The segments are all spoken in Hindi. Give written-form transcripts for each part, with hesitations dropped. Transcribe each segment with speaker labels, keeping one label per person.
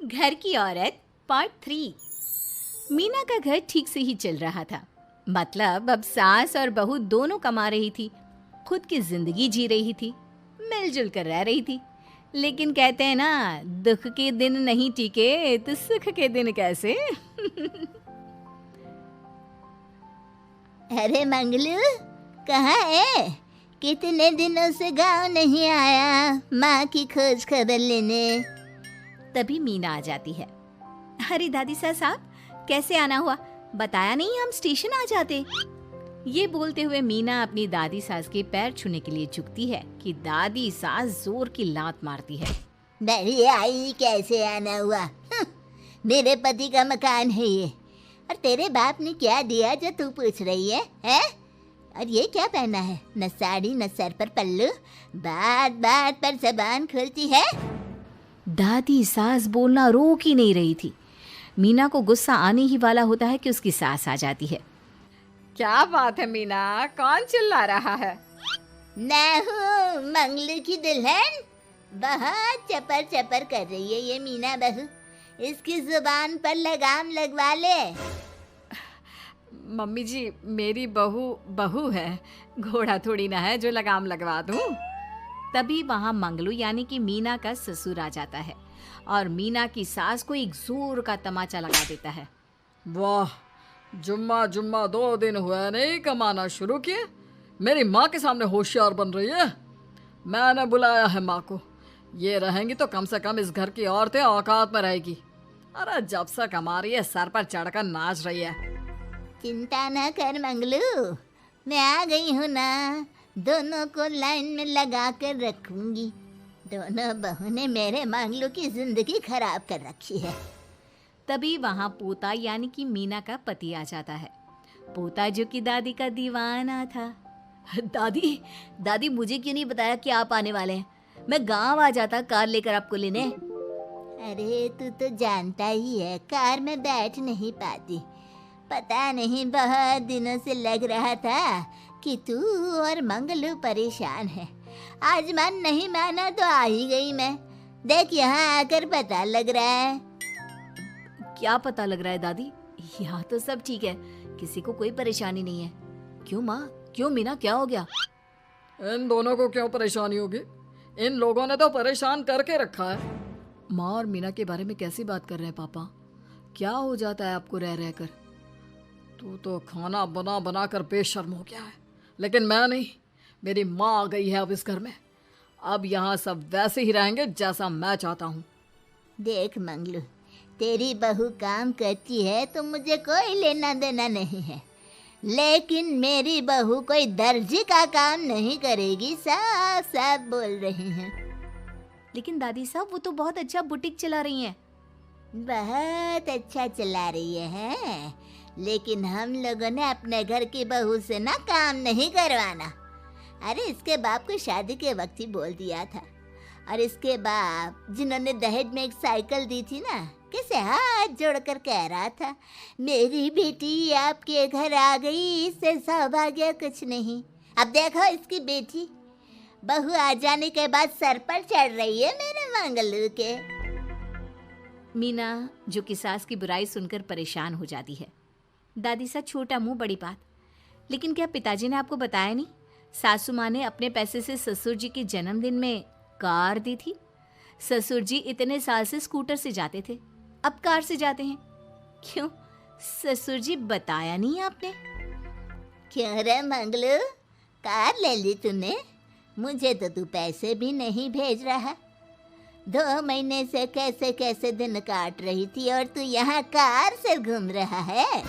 Speaker 1: घर की औरत पार्ट 3। मीना का घर ठीक से ही चल रहा था। मतलब अब सास और बहू दोनों कमा रही थी, खुद की जिंदगी जी रही थी, मिलजुल कर रह रही थी। लेकिन कहते हैं ना, दुख के दिन नहीं टिके तो सुख के दिन कैसे।
Speaker 2: अरे मंगलू, कहाँ है? कितने दिनों से गांव नहीं आया माँ की खोज खबर लेने।
Speaker 1: तभी मीना आ जाती है। अरे दादी साहब, कैसे आना हुआ? बताया नहीं हम स्टेशन आ जाते। ये बोलते हुए मीना अपनी दादी सास के पैर छूने के लिए झुकती है कि दादी सास जोर की लात मारती है।
Speaker 2: बड़ी आई, कैसे आना हुआ? मेरे पति का मकान है ये। और तेरे बाप ने क्या दिया जो तू पूछ रही है, हैं? और ये क्या पहना है? न साड़ी न सर पर पल्लू, बात बात पर जबान खोलती है।
Speaker 1: दादी सास बोलना रोक ही नहीं रही थी। मीना को गुस्सा आने ही वाला होता है कि उसकी सास आ जाती है। क्या बात है मीना, कौन चिल्ला रहा है?
Speaker 2: मैं हूँ मंगलू की दुल्हन। बहुत चपर चपर कर रही है ये मीना बहू। इसकी जुबान पर लगाम लगवा ले।
Speaker 1: मम्मी जी, मेरी बहू है, घोड़ा थोड़ी ना है जो लगाम लगवा दूं। तभी वहां मंगलू यानी कि मीना का ससुर आ जाता है और मीना की सास को एक जोर का तमाचा लगा देता है।
Speaker 3: वाह, जुम्मा जुम्मा 2 दिन हुए नहीं कमाना शुरू किए, मेरी माँ के सामने होशियार बन रही है। मैंने बुलाया है माँ को, ये रहेंगी तो कम से कम इस घर की औरतें औकात में रहेगी। अरे जब से कमा रही है सर पर चढ़कर नाच रही है।
Speaker 2: चिंता न कर मंगलू, मैं आ गई हूँ ना। दोनों को लाइन में लगा कर रखूंगी। दोनों बहू ने मेरे मंगलू की जिंदगी खराब कर रखी है।
Speaker 1: तभी वहां पोता यानी कि मीना का पति आ जाता है। पोता जो कि दादी का दीवाना था।
Speaker 4: दादी दादी मुझे क्यों नहीं बताया कि आप आने वाले हैं? मैं गांव आ जाता कार लेकर आपको लेने।
Speaker 2: अरे तू तो जानता ही है, कार में बैठ नहीं पाती। पता नहीं, बहुत दिनों से लग रहा था कि तू और मंगलू परेशान है। आज मन नहीं माना तो आ ही गई मैं। देख, यहाँ आकर पता लग रहा है।
Speaker 4: क्या पता लग रहा है दादी? यहाँ तो सब ठीक है, किसी को कोई परेशानी नहीं है। क्यों माँ, क्यों मीना, क्या हो गया?
Speaker 3: इन दोनों को क्यों परेशानी होगी? इन लोगों ने तो परेशान करके रखा है।
Speaker 4: माँ और मीना के बारे में कैसी बात कर रहे हैं पापा? क्या हो जाता है आपको रह रहकर?
Speaker 3: तू तो खाना बना बना कर बेशर्म हो गया है, लेकिन मैं नहीं। मेरी माँ आ गई है अब इस घर में। अब यहाँ सब वैसे ही रहेंगे जैसा मैं चाहता हूँ।
Speaker 2: देख मंगलू, तेरी बहू काम करती है तो मुझे कोई लेना देना नहीं है, लेकिन मेरी बहू कोई दर्जी का काम नहीं करेगी। साफ साफ बोल रही हैं।
Speaker 1: लेकिन दादी साहब, वो तो बहुत अच्छा बुटीक चला रही हैं।
Speaker 2: बहुत अच्छा चला रही है, लेकिन हम लोगों ने अपने घर की बहू से ना काम नहीं करवाना। अरे इसके बाप को शादी के वक्त ही बोल दिया था। और इसके बाप जिन्होंने दहेज में एक साइकिल दी थी ना, कैसे हाथ जोड़कर कह रहा था, मेरी बेटी आपके घर आ गई, इससे सौभाग्य कुछ नहीं। अब देखो इसकी बेटी, बहू आ जाने के बाद सर पर चढ़ रही है मेरे मंगलू के।
Speaker 1: मीना जो कि सास की बुराई सुनकर परेशान हो जाती है। दादी सा छोटा मुंह बड़ी बात। लेकिन क्या पिताजी ने आपको बताया नहीं? सासू माँ ने अपने पैसे से ससुर जी के जन्मदिन में कार दी थी। ससुर जी इतने साल से स्कूटर से जाते थे, अब कार से जाते हैं। क्यों ससुर जी, बताया नहीं आपने?
Speaker 2: क्यों रे मंगलू, कार ले ली तूने? मुझे तो तू पैसे भी नहीं भेज रहा। 2 महीने से कैसे कैसे दिन काट रही थी और तू यहाँ कार से घूम रहा है।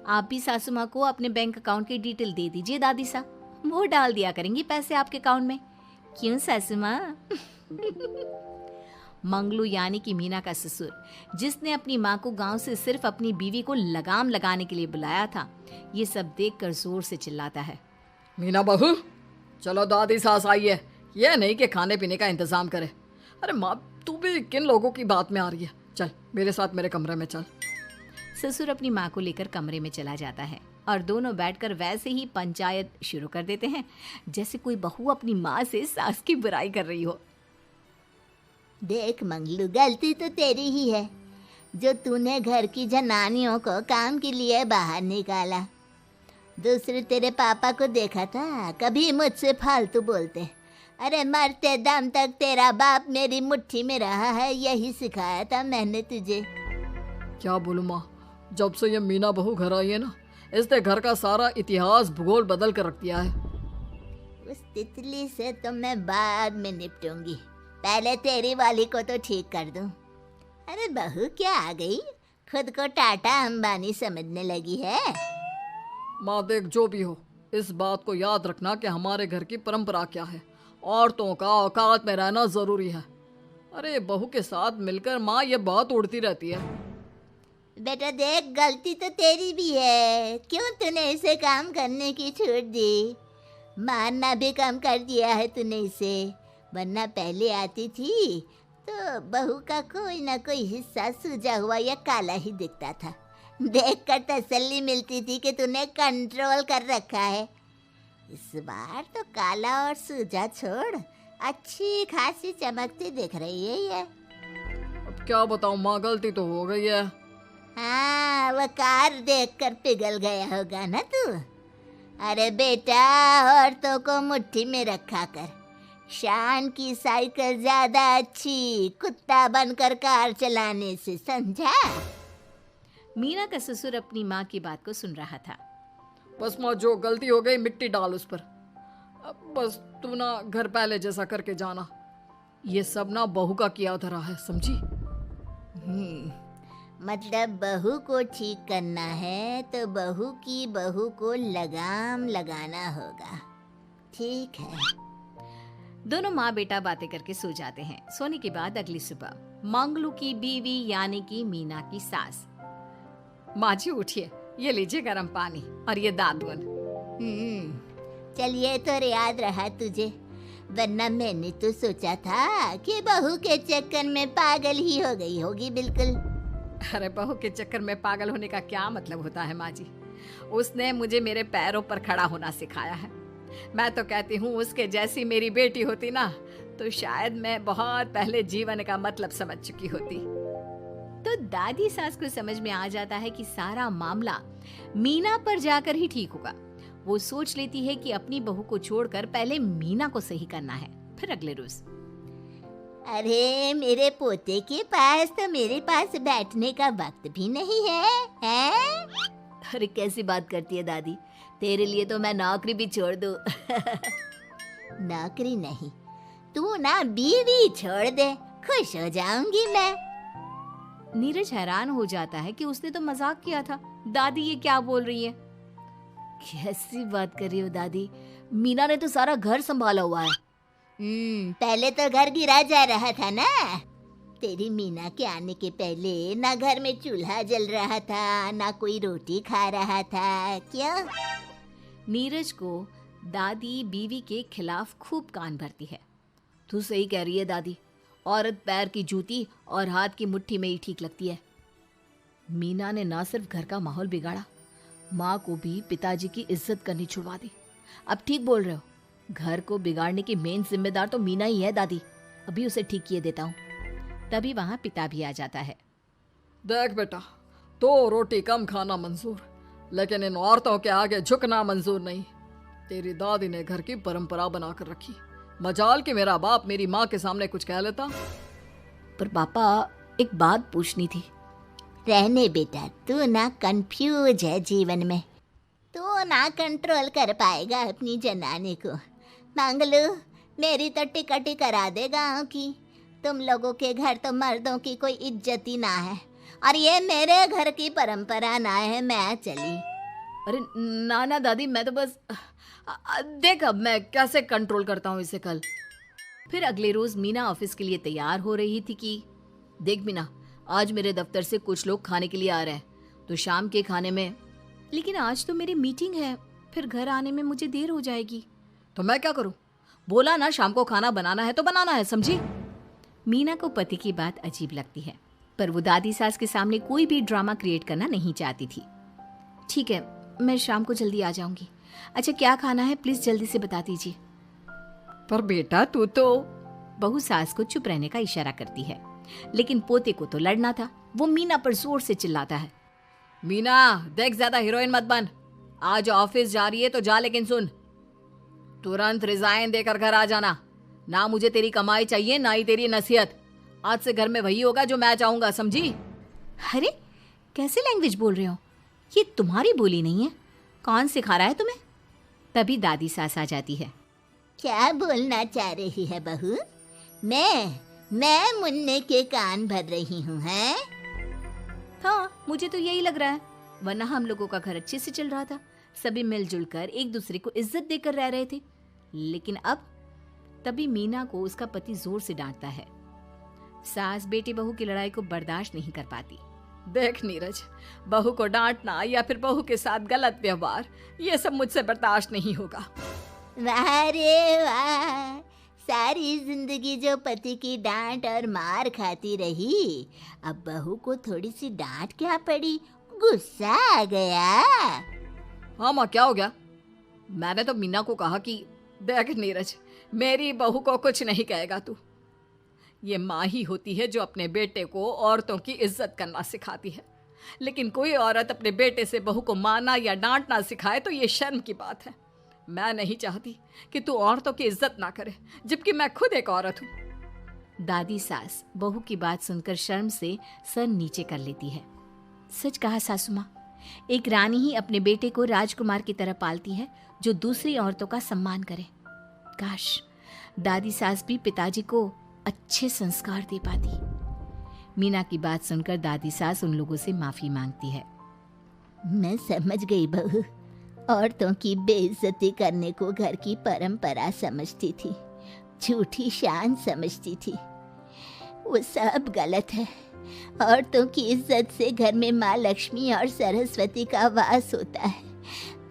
Speaker 1: आप भी सासू माँ को अपने बैंक अकाउंट की डिटेल दे दीजिए दादी सा, वो डाल दिया करेंगी पैसे आपके अकाउंट में। क्यों सासू माँ? मंगलू यानी कि मीना का ससुर, जिसने अपनी माँ को गांव से सिर्फ अपनी बीवी को लगाम लगाने के लिए बुलाया था, ये सब देखकर जोर से चिल्लाता है।
Speaker 3: मीना बहू, चलो दादी सास आई है, ये नहीं कि खाने पीने का इंतजाम करे। अरे माँ, तू भी किन लोगों की बात में आ रही है? चल मेरे साथ मेरे कमरे में चल।
Speaker 1: ससुर अपनी माँ को लेकर कमरे में चला जाता है और दोनों बैठकर वैसे ही पंचायत शुरू कर देते हैं जैसे कोई बहू अपनी माँ से सास की बुराई कर रही हो।
Speaker 2: देख मंगलू, गलती तो तेरी ही है जो तूने घर की जनानियों को काम के लिए बाहर निकाला। दूसरे तेरे पापा को देखा था, कभी मुझसे फालतू बोलते। अरे मरते दम तक तेरा बाप मेरी मुट्ठी में रहा है, यही सिखाया था मैंने तुझे।
Speaker 3: क्या बोलूं माँ, जब से ये मीना बहू घर आई है ना, इसने घर का सारा इतिहास भूगोल बदल कर रख दिया है।
Speaker 2: उस तितली से तो मैं बाद में निपटूंगी, पहले तेरी वाली को तो ठीक कर दूं। अरे बहू क्या आ गई, खुद को टाटा अंबानी समझने लगी है।
Speaker 3: माँ देख, जो भी हो, इस बात को याद रखना कि हमारे घर की परंपरा क्या है। औरतों का औकात में रहना जरूरी है। अरे बहू के साथ मिलकर माँ ये बात उड़ती रहती है।
Speaker 2: बेटा देख, गलती तो तेरी भी है, क्यों तूने इसे काम करने की छूट दी। मारना भी कम कर दिया है तूने इसे, वरना पहले आती थी तो बहू का कोई ना कोई हिस्सा सूजा हुआ या काला ही दिखता था। देखकर तसल्ली मिलती थी कि तूने कंट्रोल कर रखा है। इस बार तो काला और सूजा छोड़, अच्छी खासी चमकती दिख रही है ये।
Speaker 3: अब क्या बताऊं माँ, गलती तो हो गई है।
Speaker 2: हाँ, वो कार देखकर पिघल गया होगा ना तू। अरे बेटा, औरतों को मुट्ठी में रखा कर। शान की साइकिल ज्यादा अच्छी कुत्ता बनकर कार चलाने से, समझा।
Speaker 1: मीना का ससुर अपनी माँ की बात को सुन रहा था।
Speaker 3: बस माँ, जो गलती हो गई मिट्टी डाल उस पर। अब बस तू ना घर पहले जैसा करके जाना। ये सब ना बहू का किया धरा है, समझी।
Speaker 2: मतलब बहू को ठीक करना है तो बहू की बहू को लगाम लगाना होगा, ठीक है।
Speaker 1: दोनों माँ बेटा बातें करके सो जाते हैं। सोने के बाद अगली सुबह मंगलू की बीवी यानी कि मीना की सास, माँ जी उठिए, ये लीजिए गर्म पानी और ये दादुन।
Speaker 2: चलिए तो याद रहा तुझे, वरना मैंने तो सोचा था कि बहू के चक्कर में पागल ही हो गई होगी बिल्कुल।
Speaker 1: अरे बहू के चक्कर में पागल होने का क्या मतलब होता है माँ जी। उसने मुझे मेरे पैरों पर खड़ा होना सिखाया है। मैं तो कहती हूँ उसके जैसी मेरी बेटी होती ना तो शायद मैं बहुत पहले जीवन का मतलब समझ चुकी होती। तो दादी सास को समझ में आ जाता है कि सारा मामला मीना पर जाकर ही ठीक होगा। वो सोच लेती है कि अपनी बहू को छोड़कर पहले मीना को सही करना है। फिर अगले रोज,
Speaker 2: अरे मेरे पोते के पास तो मेरे पास बैठने का वक्त भी नहीं है, हैं?
Speaker 4: अरे कैसी बात करती है दादी, तेरे लिए तो मैं नौकरी भी छोड़ दूं।
Speaker 2: नौकरी नहीं, तू ना बीवी छोड़ दे, खुश हो जाऊंगी मैं।
Speaker 1: नीरज हैरान हो जाता है कि उसने तो मजाक किया था। दादी ये क्या बोल रही है।
Speaker 4: कैसी बात कर रही हो दादी, मीना ने तो सारा घर संभाला हुआ है।
Speaker 2: पहले तो घर गिरा जा रहा था ना। तेरी मीना के आने के पहले ना घर में चूल्हा जल रहा था, ना कोई रोटी खा रहा था, क्यों?
Speaker 1: नीरज को दादी बीवी के खिलाफ खूब कान भरती है।
Speaker 4: तू सही कह रही है दादी, औरत पैर की जूती और हाथ की मुट्ठी में ही ठीक लगती है। मीना ने ना सिर्फ घर का माहौल बिगाड़ा, माँ को भी पिताजी की इज्जत करनी छुड़वा दी। अब ठीक बोल रहे हो, घर को बिगाड़ने की मेन जिम्मेदार तो मीना ही है दादी। अभी उसे ठीक किए देता हूँ।
Speaker 1: तभी वहाँ पिता भी आ जाता है।
Speaker 3: देख बेटा, तो रोटी कम खाना मंजूर, लेकिन इन औरतों के आगे झुकना मंजूर नहीं। तेरी दादी ने घर की परंपरा बनाकर रखी, मजाल कि मेरा बाप मेरी माँ के सामने कुछ कह लेता।
Speaker 4: पर पापा एक बात पूछनी थी।
Speaker 2: रहने बेटा, तू ना कंफ्यूज है जीवन में, तू ना कंट्रोल कर पाएगा अपनी जनानी को। मंगलू, मेरी तो टिकट ही करा दे गाँव की। तुम लोगों के घर तो मर्दों की कोई इज्जत ही ना है, और ये मेरे घर की परंपरा ना है, मैं चली।
Speaker 4: अरे ना ना दादी, मैं तो बस देख अब मैं कैसे कंट्रोल करता हूँ इसे कल।
Speaker 1: फिर अगले रोज मीना ऑफिस के लिए तैयार हो रही थी कि
Speaker 4: देख मीना, आज मेरे दफ्तर से कुछ लोग खाने के लिए आ रहे हैं, तो शाम के खाने में।
Speaker 1: लेकिन आज तो मेरी मीटिंग है, फिर घर आने में मुझे देर हो जाएगी।
Speaker 4: तो मैं क्या करूं? बोला ना शाम को खाना बनाना है तो बनाना है, समझी।
Speaker 1: मीना को पति की बात अजीब लगती है, पर वो दादी सास के सामने कोई भी ड्रामा क्रिएट करना नहीं चाहती थी। ठीक है, मैं शाम को जल्दी आ जाऊंगी। अच्छा क्या खाना है प्लीज जल्दी से बता दीजिए।
Speaker 3: पर बेटा तू तो
Speaker 1: बहू सास को चुप रहने का इशारा करती है, लेकिन पोते को तो लड़ना था। वो मीना पर जोर से चिल्लाता है,
Speaker 3: मीना देख, ज्यादा हीरोइन मत बन। आज ऑफिस जा रही है तो जा, लेकिन सुन, तुरंत रिजाइन देकर घर आ जाना। ना मुझे तेरी कमाई चाहिए, ना ही तेरी नसीहत। आज से घर में वही होगा जो मैं चाहूंगा, समझी?
Speaker 1: अरे कैसे लैंग्वेज बोल रहे हो, ये तुम्हारी बोली नहीं है, कौन सिखा रहा है तुम्हें? तभी दादी सास आ जाती है।
Speaker 2: क्या बोलना चाह रही है बहू? मैं मुन्ने के कान भर रही हूँ, हैं?
Speaker 1: हाँ, मुझे तो यही लग रहा है, वरना हम लोगों का घर अच्छे से चल रहा था, सभी मिलजुल कर एक दूसरे को इज्जत देकर रह रहे थे। लेकिन अब तभी मीना को उसका पति जोर से डांटता है। सास बेटी बहू की लड़ाई को बर्दाश्त नहीं कर पाती।
Speaker 3: देख नीरज, बहू को डांटना या फिर बहू के साथ गलत व्यवहार, ये सब मुझसे बर्दाश्त नहीं होगा।
Speaker 2: वाह रे वाह, सारी जिंदगी जो पति की डांट और मार खाती रही, अब बहू को थोड़ी सी डांट क्या पड़ी, गुस्सा आ गया।
Speaker 3: हाँ माँ, क्या हो गया? मैंने तो मीना को कहा कि देख नीरज, मेरी बहू को कुछ नहीं कहेगा तू। ये माँ ही होती है जो अपने बेटे को औरतों की इज्जत करना सिखाती है, लेकिन कोई औरत अपने बेटे से बहू को मारना या डांटना सिखाए तो ये शर्म की बात है। मैं नहीं चाहती कि तू औरतों की इज्जत ना करे, जबकि मैं खुद एक औरत हूँ।
Speaker 1: दादी सास बहू की बात सुनकर शर्म से सर नीचे कर लेती है। सच कहा सासू माँ, एक रानी ही अपने बेटे को राजकुमार की तरह पालती है जो दूसरी औरतों का सम्मान करे। काश दादी सास भी पिताजी को अच्छे संस्कार दे पाती। मीना की बात सुनकर दादी सास उन लोगों से माफी मांगती है।
Speaker 2: मैं समझ गई बहू, औरतों की बेइज्जती करने को घर की परंपरा समझती थी, झूठी शान समझती थी। वो सब गलत है। औरतों की इज्जत से घर में माँ लक्ष्मी और सरस्वती का वास होता है।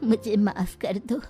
Speaker 2: मुझे माफ कर दो।